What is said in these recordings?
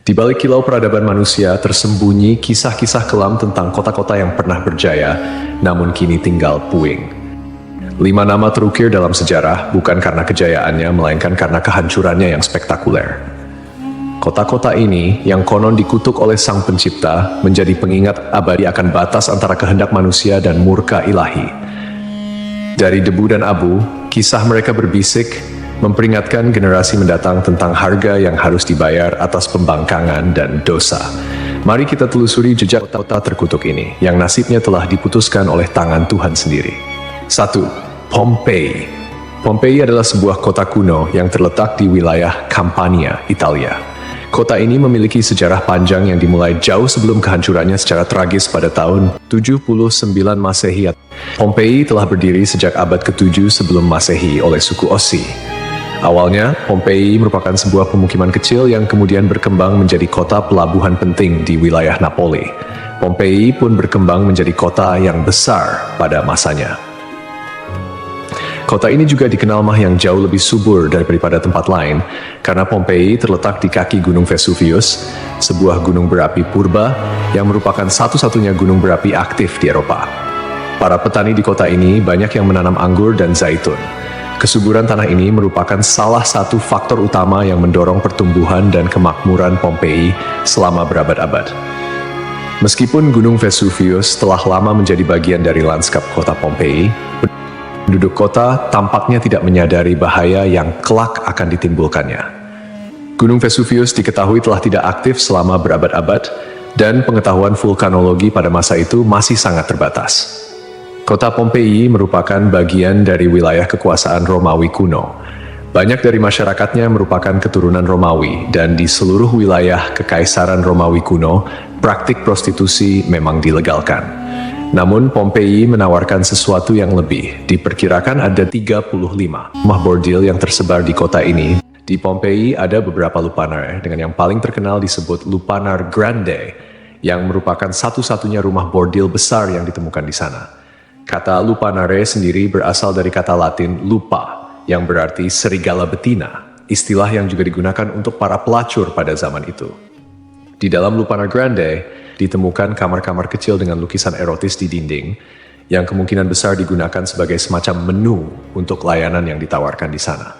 Di balik kilau peradaban manusia tersembunyi kisah-kisah kelam tentang kota-kota yang pernah berjaya, namun kini tinggal puing. 5 nama terukir dalam sejarah bukan karena kejayaannya, melainkan karena kehancurannya yang spektakuler. Kota-kota ini, yang konon dikutuk oleh Sang Pencipta, menjadi pengingat abadi akan batas antara kehendak manusia dan murka ilahi. Dari debu dan abu, kisah mereka berbisik, memperingatkan generasi mendatang tentang harga yang harus dibayar atas pembangkangan dan dosa. Mari kita telusuri jejak kota terkutuk ini, yang nasibnya telah diputuskan oleh tangan Tuhan sendiri. 1. Pompei. Pompei adalah sebuah kota kuno yang terletak di wilayah Campania, Italia. Kota ini memiliki sejarah panjang yang dimulai jauh sebelum kehancurannya secara tragis pada tahun 79 Masehi. Pompei telah berdiri sejak abad ke-7 sebelum Masehi oleh suku Ossi. Awalnya, Pompei merupakan sebuah pemukiman kecil yang kemudian berkembang menjadi kota pelabuhan penting di wilayah Napoli. Pompei pun berkembang menjadi kota yang besar pada masanya. Kota ini juga dikenal yang jauh lebih subur daripada tempat lain, karena Pompei terletak di kaki Gunung Vesuvius, sebuah gunung berapi purba yang merupakan satu-satunya gunung berapi aktif di Eropa. Para petani di kota ini banyak yang menanam anggur dan zaitun. Kesuburan tanah ini merupakan salah satu faktor utama yang mendorong pertumbuhan dan kemakmuran Pompei selama berabad-abad. Meskipun Gunung Vesuvius telah lama menjadi bagian dari lanskap kota Pompei, penduduk kota tampaknya tidak menyadari bahaya yang kelak akan ditimbulkannya. Gunung Vesuvius diketahui telah tidak aktif selama berabad-abad, dan pengetahuan vulkanologi pada masa itu masih sangat terbatas. Kota Pompei merupakan bagian dari wilayah kekuasaan Romawi kuno. Banyak dari masyarakatnya merupakan keturunan Romawi, dan di seluruh wilayah Kekaisaran Romawi kuno, praktik prostitusi memang dilegalkan. Namun Pompei menawarkan sesuatu yang lebih. Diperkirakan ada 35 rumah bordil yang tersebar di kota ini. Di Pompei ada beberapa lupanar, dengan yang paling terkenal disebut Lupanar Grande, yang merupakan satu-satunya rumah bordil besar yang ditemukan di sana. Kata lupanare sendiri berasal dari kata Latin lupa, yang berarti serigala betina, istilah yang juga digunakan untuk para pelacur pada zaman itu. Di dalam Lupanar Grande, ditemukan kamar-kamar kecil dengan lukisan erotis di dinding, yang kemungkinan besar digunakan sebagai semacam menu untuk layanan yang ditawarkan di sana.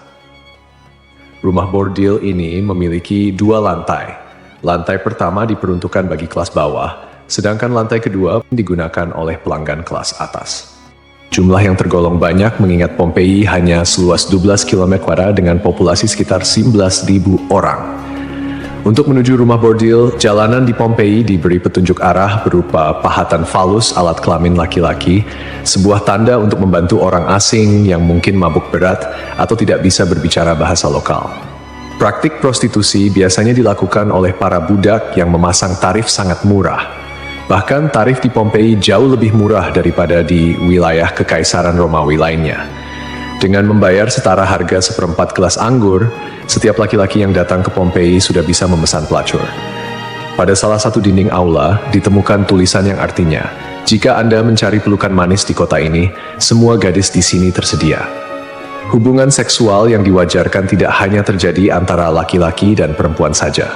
Rumah bordil ini memiliki 2 lantai. Lantai pertama diperuntukkan bagi kelas bawah, sedangkan lantai kedua digunakan oleh pelanggan kelas atas. Jumlah yang tergolong banyak mengingat Pompei hanya seluas 12 km² dengan populasi sekitar 11.000 orang. Untuk menuju rumah bordil, jalanan di Pompei diberi petunjuk arah berupa pahatan falus alat kelamin laki-laki, sebuah tanda untuk membantu orang asing yang mungkin mabuk berat atau tidak bisa berbicara bahasa lokal. Praktik prostitusi biasanya dilakukan oleh para budak yang memasang tarif sangat murah. Bahkan tarif di Pompei jauh lebih murah daripada di wilayah Kekaisaran Romawi lainnya. Dengan membayar setara harga seperempat gelas anggur, setiap laki-laki yang datang ke Pompei sudah bisa memesan pelacur. Pada salah satu dinding aula, ditemukan tulisan yang artinya, "Jika Anda mencari pelukan manis di kota ini, semua gadis di sini tersedia." Hubungan seksual yang diwajarkan tidak hanya terjadi antara laki-laki dan perempuan saja.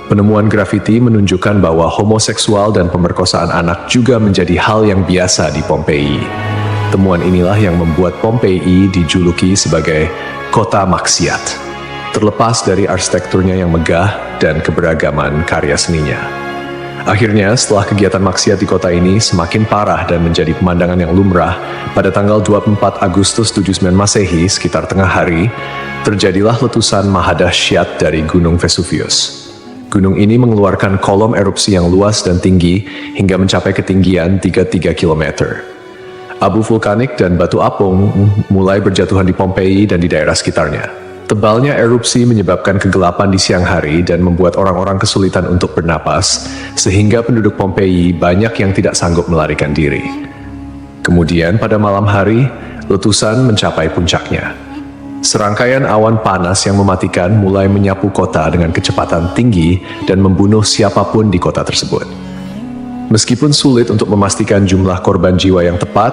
Penemuan grafiti menunjukkan bahwa homoseksual dan pemerkosaan anak juga menjadi hal yang biasa di Pompei. Temuan inilah yang membuat Pompei dijuluki sebagai kota maksiat, terlepas dari arsitekturnya yang megah dan keberagaman karya seninya. Akhirnya, setelah kegiatan maksiat di kota ini semakin parah dan menjadi pemandangan yang lumrah, pada tanggal 24 Agustus 79 Masehi, sekitar tengah hari, terjadilah letusan mahadahsyat dari Gunung Vesuvius. Gunung ini mengeluarkan kolom erupsi yang luas dan tinggi hingga mencapai ketinggian 33 km. Abu vulkanik dan batu apung mulai berjatuhan di Pompei dan di daerah sekitarnya. Tebalnya erupsi menyebabkan kegelapan di siang hari dan membuat orang-orang kesulitan untuk bernapas, sehingga penduduk Pompei banyak yang tidak sanggup melarikan diri. Kemudian pada malam hari, letusan mencapai puncaknya. Serangkaian awan panas yang mematikan mulai menyapu kota dengan kecepatan tinggi dan membunuh siapapun di kota tersebut. Meskipun sulit untuk memastikan jumlah korban jiwa yang tepat,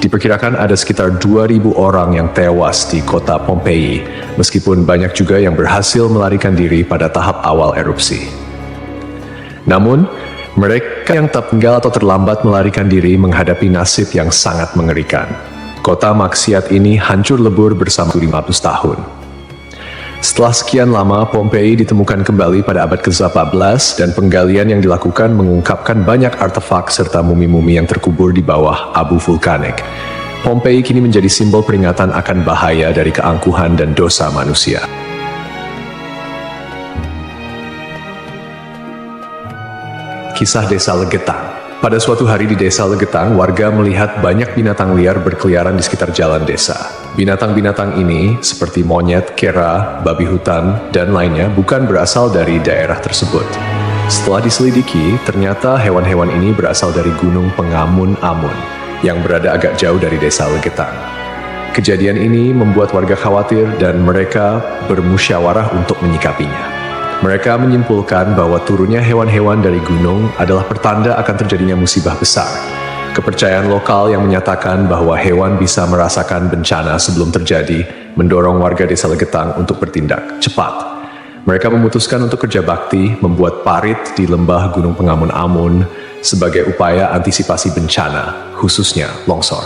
diperkirakan ada sekitar 2.000 orang yang tewas di kota Pompei, meskipun banyak juga yang berhasil melarikan diri pada tahap awal erupsi. Namun, mereka yang tertinggal atau terlambat melarikan diri menghadapi nasib yang sangat mengerikan. Kota maksiat ini hancur lebur bersama 500 tahun. Setelah sekian lama, Pompei ditemukan kembali pada abad ke-14 dan penggalian yang dilakukan mengungkapkan banyak artefak serta mumi-mumi yang terkubur di bawah abu vulkanik. Pompei kini menjadi simbol peringatan akan bahaya dari keangkuhan dan dosa manusia. Kisah Desa Legetang. Pada suatu hari di Desa Legetang, warga melihat banyak binatang liar berkeliaran di sekitar jalan desa. Binatang-binatang ini, seperti monyet, kera, babi hutan, dan lainnya, bukan berasal dari daerah tersebut. Setelah diselidiki, ternyata hewan-hewan ini berasal dari Gunung Pengamun-Amun, yang berada agak jauh dari Desa Legetang. Kejadian ini membuat warga khawatir dan mereka bermusyawarah untuk menyikapinya. Mereka menyimpulkan bahwa turunnya hewan-hewan dari gunung adalah pertanda akan terjadinya musibah besar. Kepercayaan lokal yang menyatakan bahwa hewan bisa merasakan bencana sebelum terjadi mendorong warga Desa Legetang untuk bertindak cepat. Mereka memutuskan untuk kerja bakti membuat parit di lembah Gunung Pengamun-Amun sebagai upaya antisipasi bencana, khususnya longsor.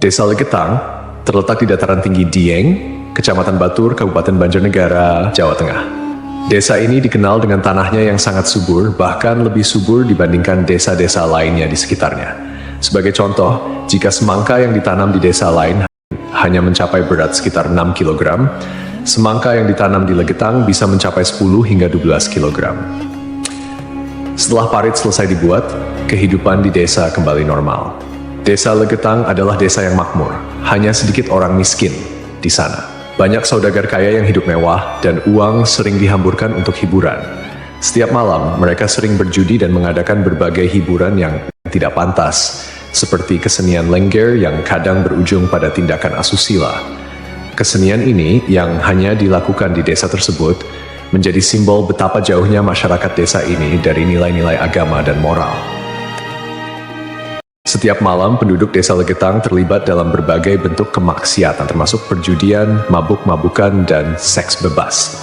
Desa Legetang terletak di dataran tinggi Dieng, Kecamatan Batur, Kabupaten Banjarnegara, Jawa Tengah. Desa ini dikenal dengan tanahnya yang sangat subur, bahkan lebih subur dibandingkan desa-desa lainnya di sekitarnya. Sebagai contoh, jika semangka yang ditanam di desa lain hanya mencapai berat sekitar 6 kg, semangka yang ditanam di Legetang bisa mencapai 10 hingga 12 kg. Setelah parit selesai dibuat, kehidupan di desa kembali normal. Desa Legetang adalah desa yang makmur, hanya sedikit orang miskin di sana. Banyak saudagar kaya yang hidup mewah dan uang sering dihamburkan untuk hiburan. Setiap malam, mereka sering berjudi dan mengadakan berbagai hiburan yang tidak pantas, seperti kesenian lengger yang kadang berujung pada tindakan asusila. Kesenian ini yang hanya dilakukan di desa tersebut menjadi simbol betapa jauhnya masyarakat desa ini dari nilai-nilai agama dan moral. Setiap malam, penduduk Desa Legetang terlibat dalam berbagai bentuk kemaksiatan, termasuk perjudian, mabuk-mabukan, dan seks bebas.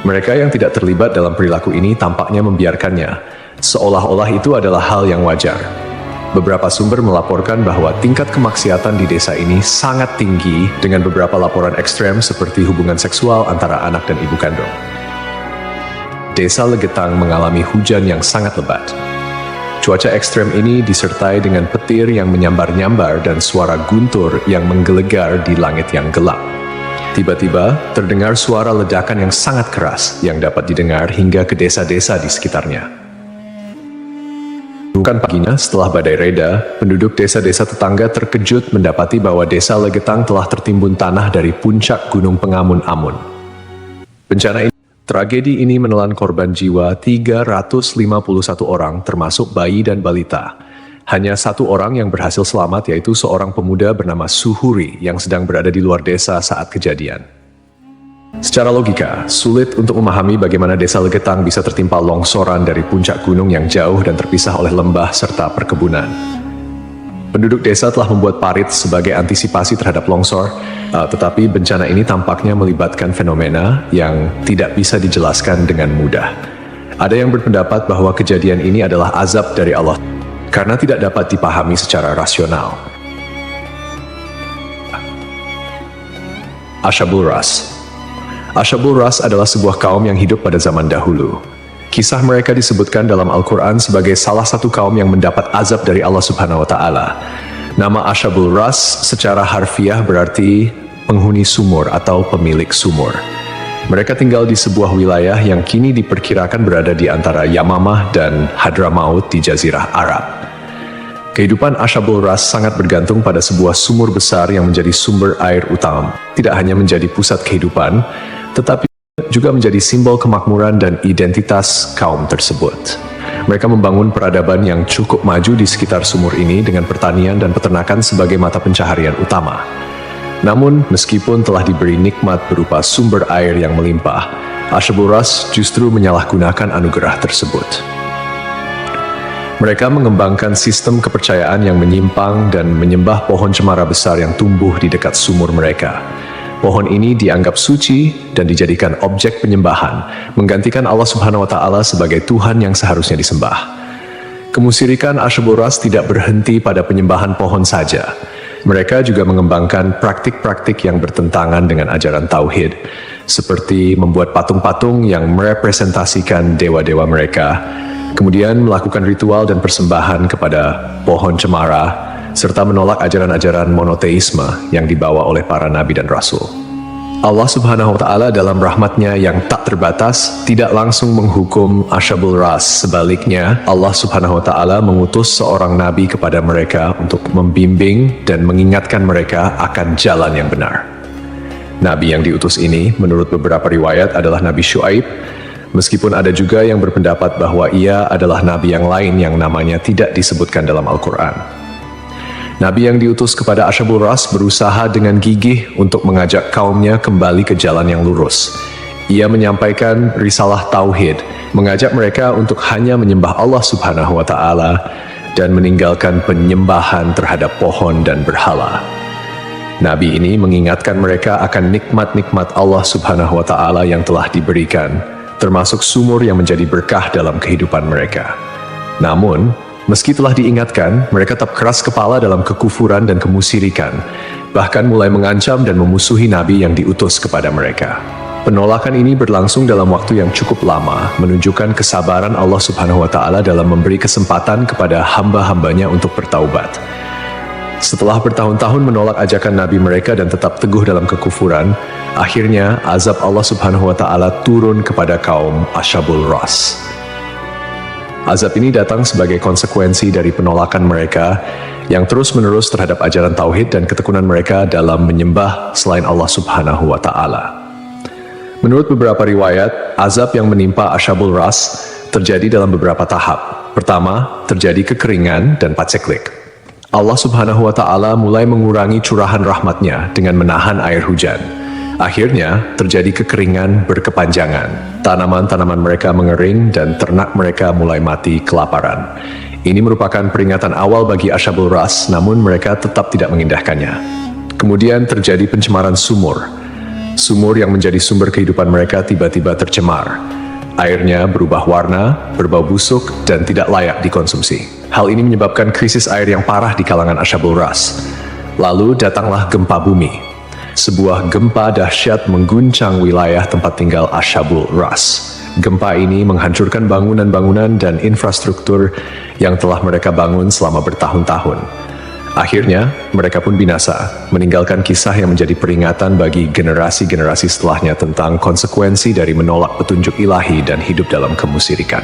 Mereka yang tidak terlibat dalam perilaku ini tampaknya membiarkannya, seolah-olah itu adalah hal yang wajar. Beberapa sumber melaporkan bahwa tingkat kemaksiatan di desa ini sangat tinggi, dengan beberapa laporan ekstrem seperti hubungan seksual antara anak dan ibu kandung. Desa Legetang mengalami hujan yang sangat lebat. Cuaca ekstrem ini disertai dengan petir yang menyambar-nyambar dan suara guntur yang menggelegar di langit yang gelap. Tiba-tiba, terdengar suara ledakan yang sangat keras yang dapat didengar hingga ke desa-desa di sekitarnya. Bukan paginya, setelah badai reda, penduduk desa-desa tetangga terkejut mendapati bahwa Desa Legetang telah tertimbun tanah dari puncak Gunung Pengamun-Amun. Tragedi ini menelan korban jiwa 351 orang, termasuk bayi dan balita. Hanya satu orang yang berhasil selamat, yaitu seorang pemuda bernama Suhuri yang sedang berada di luar desa saat kejadian. Secara logika, sulit untuk memahami bagaimana Desa Legetang bisa tertimpa longsoran dari puncak gunung yang jauh dan terpisah oleh lembah serta perkebunan. Penduduk desa telah membuat parit sebagai antisipasi terhadap longsor, tetapi bencana ini tampaknya melibatkan fenomena yang tidak bisa dijelaskan dengan mudah. Ada yang berpendapat bahwa kejadian ini adalah azab dari Allah, karena tidak dapat dipahami secara rasional. Ashabul Ras. Ashabul Ras adalah sebuah kaum yang hidup pada zaman dahulu. Kisah mereka disebutkan dalam Al-Quran sebagai salah satu kaum yang mendapat azab dari Allah Subhanahu wa Ta'ala. Nama Ashabul Ras secara harfiah berarti penghuni sumur atau pemilik sumur. Mereka tinggal di sebuah wilayah yang kini diperkirakan berada di antara Yamamah dan Hadramaut di Jazirah Arab. Kehidupan Ashabul Ras sangat bergantung pada sebuah sumur besar yang menjadi sumber air utama. Tidak hanya menjadi pusat kehidupan, tetapi juga menjadi simbol kemakmuran dan identitas kaum tersebut. Mereka membangun peradaban yang cukup maju di sekitar sumur ini dengan pertanian dan peternakan sebagai mata pencaharian utama. Namun, meskipun telah diberi nikmat berupa sumber air yang melimpah, Ashabul Ras justru menyalahgunakan anugerah tersebut. Mereka mengembangkan sistem kepercayaan yang menyimpang dan menyembah pohon cemara besar yang tumbuh di dekat sumur mereka. Pohon ini dianggap suci dan dijadikan objek penyembahan, menggantikan Allah Subhanahu wa Ta'ala sebagai Tuhan yang seharusnya disembah. Kemusyrikan Asyabul Ras tidak berhenti pada penyembahan pohon saja. Mereka juga mengembangkan praktik-praktik yang bertentangan dengan ajaran tauhid, seperti membuat patung-patung yang merepresentasikan dewa-dewa mereka, kemudian melakukan ritual dan persembahan kepada pohon cemara, serta menolak ajaran-ajaran monoteisme yang dibawa oleh para nabi dan rasul. Allah Subhanahu wa Ta'ala dalam rahmatnya yang tak terbatas tidak langsung menghukum Asyabul Ras. Sebaliknya, Allah Subhanahu wa Ta'ala mengutus seorang nabi kepada mereka untuk membimbing dan mengingatkan mereka akan jalan yang benar. Nabi yang diutus ini, menurut beberapa riwayat, adalah Nabi Syuaib, meskipun ada juga yang berpendapat bahwa ia adalah nabi yang lain yang namanya tidak disebutkan dalam Al-Quran. Nabi yang diutus kepada Asyabul Ras berusaha dengan gigih untuk mengajak kaumnya kembali ke jalan yang lurus. Ia menyampaikan risalah tauhid, mengajak mereka untuk hanya menyembah Allah Subhanahu wa Ta'ala dan meninggalkan penyembahan terhadap pohon dan berhala. Nabi ini mengingatkan mereka akan nikmat-nikmat Allah Subhanahu wa Ta'ala yang telah diberikan, termasuk sumur yang menjadi berkah dalam kehidupan mereka. Namun, meski telah diingatkan, mereka tetap keras kepala dalam kekufuran dan kemusyrikan, bahkan mulai mengancam dan memusuhi Nabi yang diutus kepada mereka. Penolakan ini berlangsung dalam waktu yang cukup lama, menunjukkan kesabaran Allah Subhanahu wa Ta'ala dalam memberi kesempatan kepada hamba-hambanya untuk bertaubat. Setelah bertahun-tahun menolak ajakan Nabi mereka dan tetap teguh dalam kekufuran, akhirnya azab Allah Subhanahu wa Ta'ala turun kepada kaum Asyabul Ras. Azab ini datang sebagai konsekuensi dari penolakan mereka yang terus-menerus terhadap ajaran tauhid dan ketekunan mereka dalam menyembah selain Allah Subhanahu wa Ta'ala. Menurut beberapa riwayat, azab yang menimpa Asyabul Ras terjadi dalam beberapa tahap. Pertama, terjadi kekeringan dan paceklik. Allah Subhanahu wa Ta'ala mulai mengurangi curahan rahmatnya dengan menahan air hujan. Akhirnya, terjadi kekeringan berkepanjangan. Tanaman-tanaman mereka mengering dan ternak mereka mulai mati kelaparan. Ini merupakan peringatan awal bagi Asyabul Ras, namun mereka tetap tidak mengindahkannya. Kemudian terjadi pencemaran sumur. Sumur yang menjadi sumber kehidupan mereka tiba-tiba tercemar. Airnya berubah warna, berbau busuk, dan tidak layak dikonsumsi. Hal ini menyebabkan krisis air yang parah di kalangan Asyabul Ras. Lalu datanglah gempa bumi. Sebuah gempa dahsyat mengguncang wilayah tempat tinggal Asyabul Ras. Gempa ini menghancurkan bangunan-bangunan dan infrastruktur yang telah mereka bangun selama bertahun-tahun. Akhirnya, mereka pun binasa, meninggalkan kisah yang menjadi peringatan bagi generasi-generasi setelahnya tentang konsekuensi dari menolak petunjuk ilahi dan hidup dalam kemusyrikan.